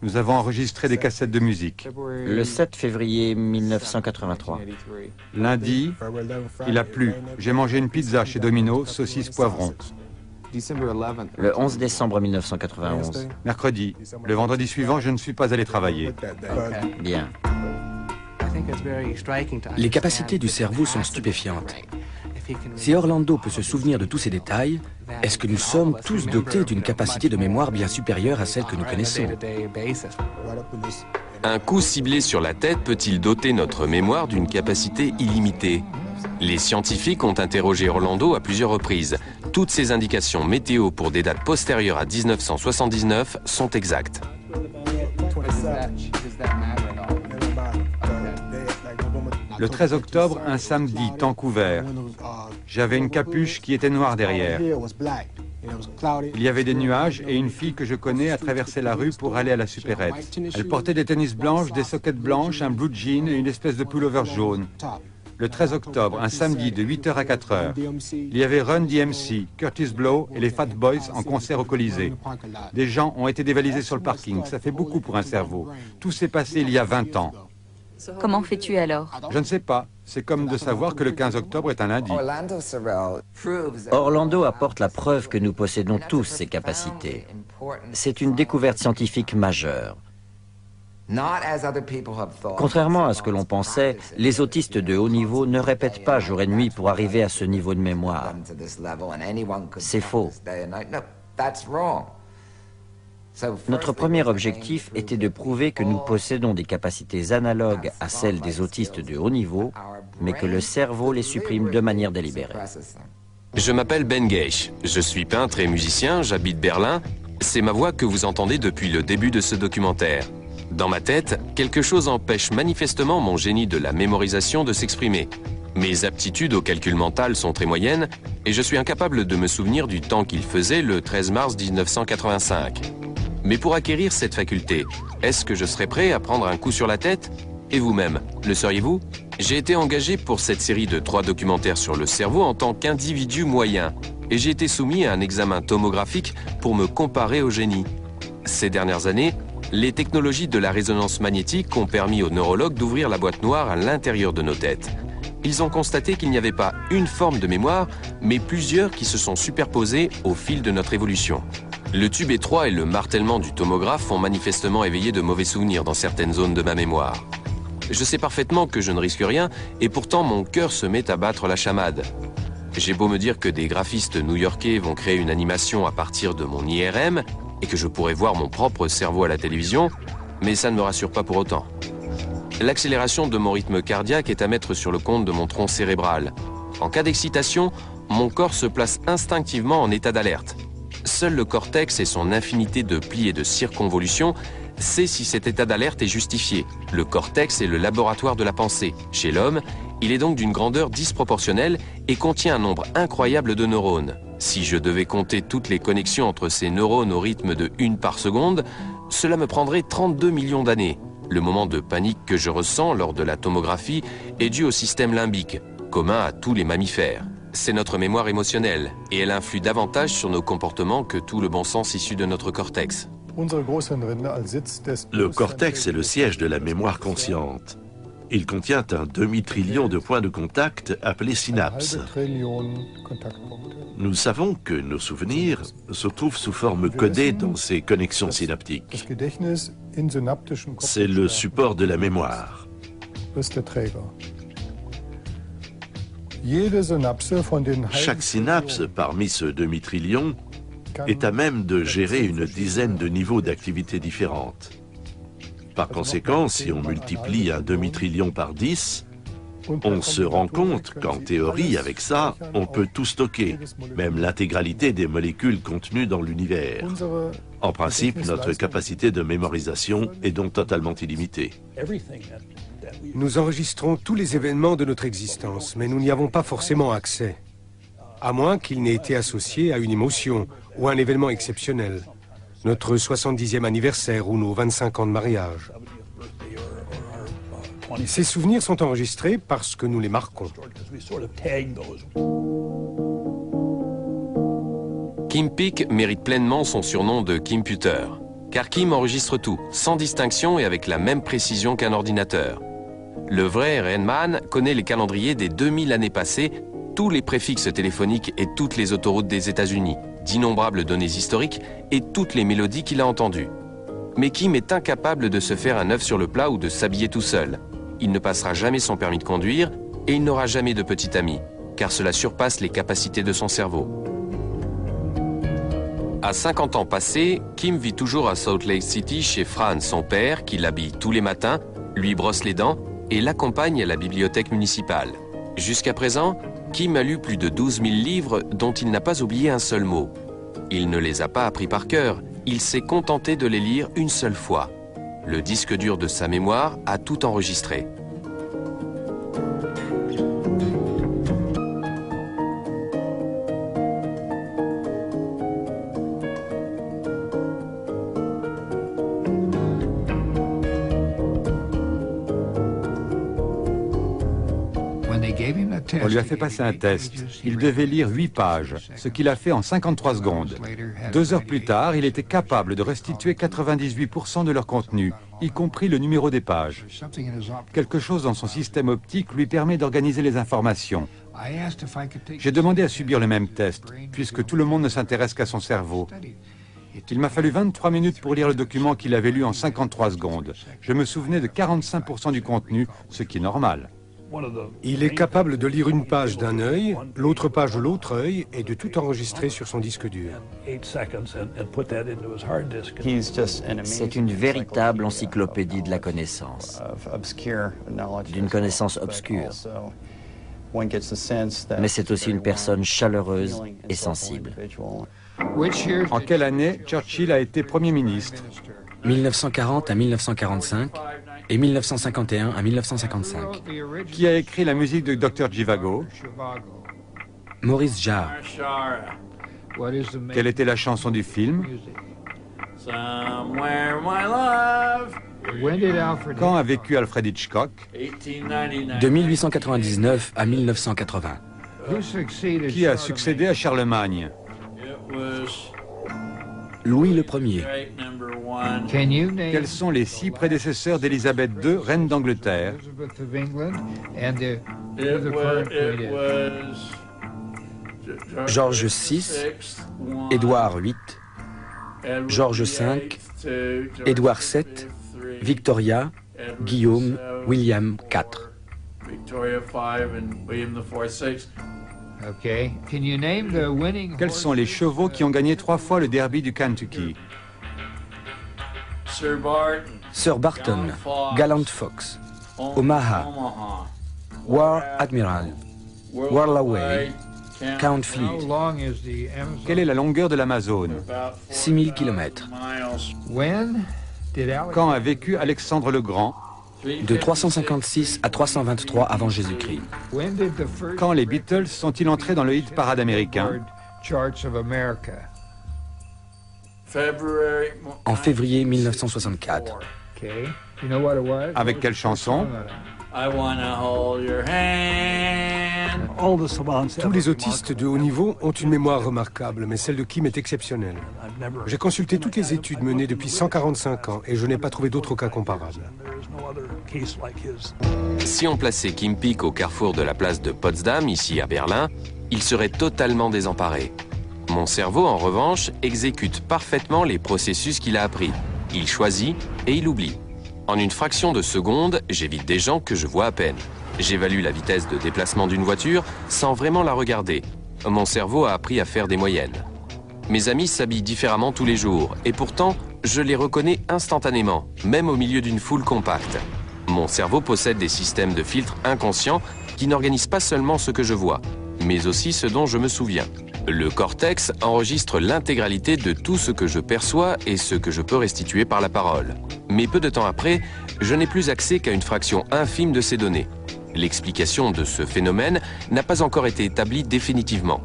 nous avons enregistré des cassettes de musique. Le 7 février 1983. Lundi, il a plu. J'ai mangé une pizza chez Domino, saucisse poivron. Le 11 décembre 1991. Mercredi, le vendredi suivant, je ne suis pas allé travailler. Bien. Les capacités du cerveau sont stupéfiantes. Si Orlando peut se souvenir de tous ces détails, est-ce que nous sommes tous dotés d'une capacité de mémoire bien supérieure à celle que nous connaissons? Un coup ciblé sur la tête peut-il doter notre mémoire d'une capacité illimitée? Les scientifiques ont interrogé Orlando à plusieurs reprises. Toutes ces indications météo pour des dates postérieures à 1979 sont exactes. Le 13 octobre, un samedi, temps couvert. J'avais une capuche qui était noire derrière. Il y avait des nuages et une fille que je connais a traversé la rue pour aller à la supérette. Elle portait des tennis blanches, des sockets blanches, un blue jean et une espèce de pullover jaune. Le 13 octobre, un samedi de 8h à 4h, il y avait Run DMC, Curtis Blow et les Fat Boys en concert au Colisée. Des gens ont été dévalisés sur le parking, ça fait beaucoup pour un cerveau. Tout s'est passé il y a 20 ans. Comment fais-tu alors? Je ne sais pas, c'est comme de savoir que le 15 octobre est un lundi. Orlando apporte la preuve que nous possédons tous ces capacités. C'est une découverte scientifique majeure. Contrairement à ce que l'on pensait, les autistes de haut niveau ne répètent pas jour et nuit pour arriver à ce niveau de mémoire. C'est faux. Notre premier objectif était de prouver que nous possédons des capacités analogues à celles des autistes de haut niveau, mais que le cerveau les supprime de manière délibérée. Je m'appelle Ben Geish, je suis peintre et musicien, j'habite Berlin. C'est ma voix que vous entendez depuis le début de ce documentaire. Dans ma tête, quelque chose empêche manifestement mon génie de la mémorisation de s'exprimer. Mes aptitudes au calcul mental sont très moyennes et je suis incapable de me souvenir du temps qu'il faisait le 13 mars 1985. Mais pour acquérir cette faculté, est-ce que je serais prêt à prendre un coup sur la tête? Et vous-même, le seriez-vous? J'ai été engagé pour cette série de 3 documentaires sur le cerveau en tant qu'individu moyen et j'ai été soumis à un examen tomographique pour me comparer au génie. Ces dernières années, les technologies de la résonance magnétique ont permis aux neurologues d'ouvrir la boîte noire à l'intérieur de nos têtes. Ils ont constaté qu'il n'y avait pas une forme de mémoire, mais plusieurs qui se sont superposées au fil de notre évolution. Le tube étroit et le martèlement du tomographe ont manifestement éveillé de mauvais souvenirs dans certaines zones de ma mémoire. Je sais parfaitement que je ne risque rien, et pourtant mon cœur se met à battre la chamade. J'ai beau me dire que des graphistes new-yorkais vont créer une animation à partir de mon IRM, et que je pourrais voir mon propre cerveau à la télévision, mais ça ne me rassure pas pour autant. L'accélération de mon rythme cardiaque est à mettre sur le compte de mon tronc cérébral. En cas d'excitation, mon corps se place instinctivement en état d'alerte. Seul le cortex et son infinité de plis et de circonvolutions sait si cet état d'alerte est justifié. Le cortex est le laboratoire de la pensée. Chez l'homme, il est donc d'une grandeur disproportionnelle et contient un nombre incroyable de neurones. Si je devais compter toutes les connexions entre ces neurones au rythme de 1 par seconde, cela me prendrait 32 millions d'années. Le moment de panique que je ressens lors de la tomographie est dû au système limbique, commun à tous les mammifères. C'est notre mémoire émotionnelle, et elle influe davantage sur nos comportements que tout le bon sens issu de notre cortex. Le cortex est le siège de la mémoire consciente. Il contient un demi-trillion de points de contact appelés synapses. Nous savons que nos souvenirs se trouvent sous forme codée dans ces connexions synaptiques. C'est le support de la mémoire. Chaque synapse parmi ce demi-trillion est à même de gérer une dizaine de niveaux d'activité différentes. Par conséquent, si on multiplie un demi-trillion par 10, on se rend compte qu'en théorie, avec ça, on peut tout stocker, même l'intégralité des molécules contenues dans l'univers. En principe, notre capacité de mémorisation est donc totalement illimitée. Nous enregistrons tous les événements de notre existence, mais nous n'y avons pas forcément accès. À moins qu'il n'ait été associé à une émotion ou à un événement exceptionnel. Notre 70e anniversaire ou nos 25 ans de mariage. Ces souvenirs sont enregistrés parce que nous les marquons. Kim Peek mérite pleinement son surnom de Kimputer, car Kim enregistre tout, sans distinction et avec la même précision qu'un ordinateur. Le vrai Rainman connaît les calendriers des 2000 années passées, tous les préfixes téléphoniques et toutes les autoroutes des États-Unis, d'innombrables données historiques et toutes les mélodies qu'il a entendues. Mais Kim est incapable de se faire un œuf sur le plat ou de s'habiller tout seul. Il ne passera jamais son permis de conduire et il n'aura jamais de petit ami, car cela surpasse les capacités de son cerveau. À 50 ans passés, Kim vit toujours à Salt Lake City chez Fran, son père, qui l'habille tous les matins, lui brosse les dents et l'accompagne à la bibliothèque municipale. Jusqu'à présent, Kim a lu plus de 12 000 livres dont il n'a pas oublié un seul mot. Il ne les a pas appris par cœur, il s'est contenté de les lire une seule fois. Le disque dur de sa mémoire a tout enregistré. On lui a fait passer un test. Il devait lire 8 pages, ce qu'il a fait en 53 secondes. 2 heures plus tard, il était capable de restituer 98% de leur contenu, y compris le numéro des pages. Quelque chose dans son système optique lui permet d'organiser les informations. J'ai demandé à subir le même test, puisque tout le monde ne s'intéresse qu'à son cerveau. Il m'a fallu 23 minutes pour lire le document qu'il avait lu en 53 secondes. Je me souvenais de 45% du contenu, ce qui est normal. Il est capable de lire une page d'un œil, l'autre page de l'autre œil, et de tout enregistrer sur son disque dur. C'est une véritable encyclopédie de la connaissance, d'une connaissance obscure. Mais c'est aussi une personne chaleureuse et sensible. En quelle année Churchill a été Premier ministre? 1940 à 1945 et 1951 à 1955. Qui a écrit la musique de Dr. Zhivago? Maurice Jarre. Quelle était la chanson du film? Quand a vécu Alfred Hitchcock? De 1899 à 1980. Qui a succédé à Charlemagne? Louis le Ier. Quels sont les 6 prédécesseurs d'Élisabeth II, reine d'Angleterre? George VI, Édouard VIII, George V, Édouard VII, Victoria, Guillaume, William IV. Quels sont les chevaux qui ont gagné 3 fois le derby du Kentucky? Sir Barton, Gallant Fox, Omaha, War Admiral, Warlaway, Count Fleet. Quelle est la longueur de l'Amazone? 6000 km. Quand a vécu Alexandre le Grand? De 356 à 323 avant Jésus-Christ. Quand les Beatles sont-ils entrés dans le hit parade américain? En février 1964. Avec quelle chanson? Tous les autistes de haut niveau ont une mémoire remarquable, mais celle de Kim est exceptionnelle. J'ai consulté toutes les études menées depuis 145 ans et je n'ai pas trouvé d'autre cas comparable. Si on plaçait Kim Peek au carrefour de la place de Potsdam, ici à Berlin, il serait totalement désemparé. Mon cerveau, en revanche, exécute parfaitement les processus qu'il a appris. Il choisit et il oublie. En une fraction de seconde, j'évite des gens que je vois à peine. J'évalue la vitesse de déplacement d'une voiture sans vraiment la regarder. Mon cerveau a appris à faire des moyennes. Mes amis s'habillent différemment tous les jours, et pourtant, je les reconnais instantanément, même au milieu d'une foule compacte. Mon cerveau possède des systèmes de filtres inconscients qui n'organisent pas seulement ce que je vois, mais aussi ce dont je me souviens. Le cortex enregistre l'intégralité de tout ce que je perçois et ce que je peux restituer par la parole. Mais peu de temps après, je n'ai plus accès qu'à une fraction infime de ces données. L'explication de ce phénomène n'a pas encore été établie définitivement.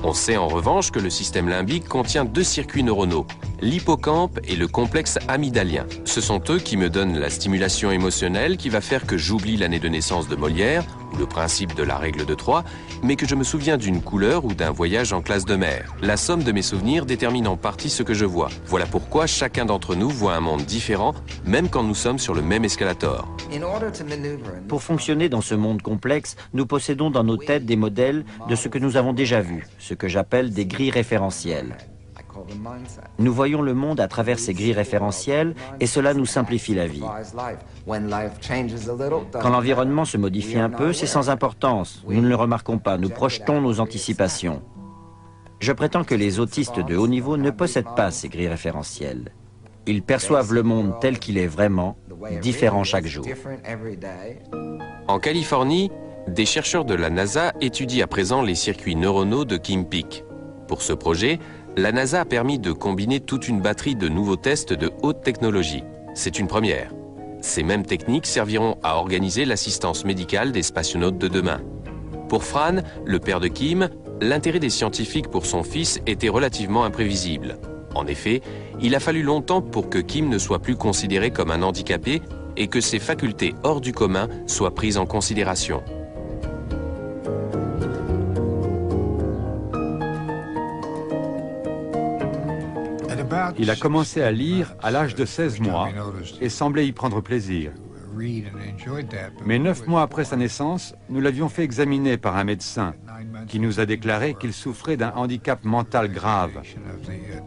On sait en revanche que le système limbique contient 2 circuits neuronaux, l'hippocampe et le complexe amygdalien. Ce sont eux qui me donnent la stimulation émotionnelle qui va faire que j'oublie l'année de naissance de Molière, ou le principe de la règle de 3, mais que je me souviens d'une couleur ou d'un voyage en classe de mer. La somme de mes souvenirs détermine en partie ce que je vois. Voilà pourquoi chacun d'entre nous voit un monde différent, même quand nous sommes sur le même escalator. Pour fonctionner dans ce monde complexe, nous possédons dans nos têtes des modèles de ce que nous avons déjà vu, ce que j'appelle des grilles référentielles. Nous voyons le monde à travers ces grilles référentielles et cela nous simplifie la vie. Quand l'environnement se modifie un peu, c'est sans importance. Nous ne le remarquons pas, nous projetons nos anticipations. Je prétends que les autistes de haut niveau ne possèdent pas ces grilles référentielles. Ils perçoivent le monde tel qu'il est vraiment, différent chaque jour. En Californie, des chercheurs de la NASA étudient à présent les circuits neuronaux de Kim Peek. Pour ce projet, la NASA a permis de combiner toute une batterie de nouveaux tests de haute technologie. C'est une première. Ces mêmes techniques serviront à organiser l'assistance médicale des spationautes de demain. Pour Fran, le père de Kim, l'intérêt des scientifiques pour son fils était relativement imprévisible. En effet, il a fallu longtemps pour que Kim ne soit plus considéré comme un handicapé et que ses facultés hors du commun soient prises en considération. Il a commencé à lire à l'âge de 16 mois et semblait y prendre plaisir. Mais 9 mois après sa naissance, nous l'avions fait examiner par un médecin qui nous a déclaré qu'il souffrait d'un handicap mental grave,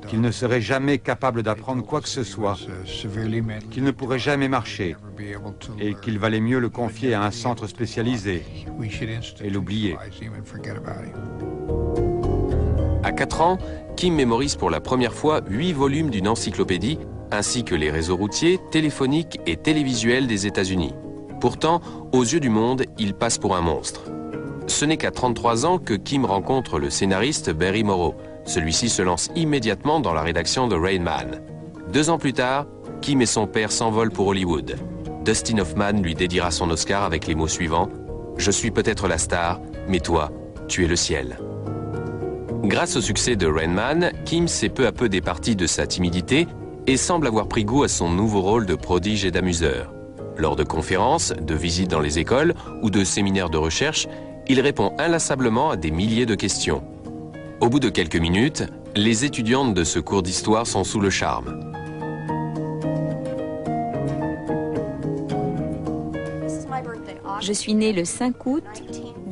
qu'il ne serait jamais capable d'apprendre quoi que ce soit, qu'il ne pourrait jamais marcher et qu'il valait mieux le confier à un centre spécialisé et l'oublier. À 4 ans, Kim mémorise pour la première fois 8 volumes d'une encyclopédie, ainsi que les réseaux routiers, téléphoniques et télévisuels des États-Unis. Pourtant, aux yeux du monde, il passe pour un monstre. Ce n'est qu'à 33 ans que Kim rencontre le scénariste Barry Morrow. Celui-ci se lance immédiatement dans la rédaction de Rain Man. 2 ans plus tard, Kim et son père s'envolent pour Hollywood. Dustin Hoffman lui dédiera son Oscar avec les mots suivants « Je suis peut-être la star, mais toi, tu es le ciel ». Grâce au succès de Rain Man, Kim s'est peu à peu départi de sa timidité et semble avoir pris goût à son nouveau rôle de prodige et d'amuseur. Lors de conférences, de visites dans les écoles ou de séminaires de recherche, il répond inlassablement à des milliers de questions. Au bout de quelques minutes, les étudiantes de ce cours d'histoire sont sous le charme. Je suis née le 5 août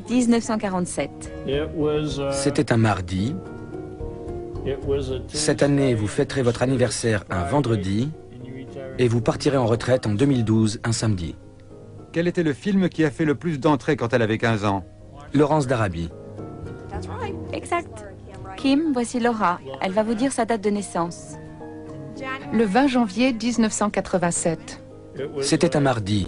1947. C'était un mardi. Cette année, vous fêterez votre anniversaire un vendredi et vous partirez en retraite en 2012, un samedi. Quel était le film qui a fait le plus d'entrées quand elle avait 15 ans? Laurence d'Arabie. Exact. Kim, voici Laura. Elle va vous dire sa date de naissance. Le 20 janvier 1987. C'était un mardi.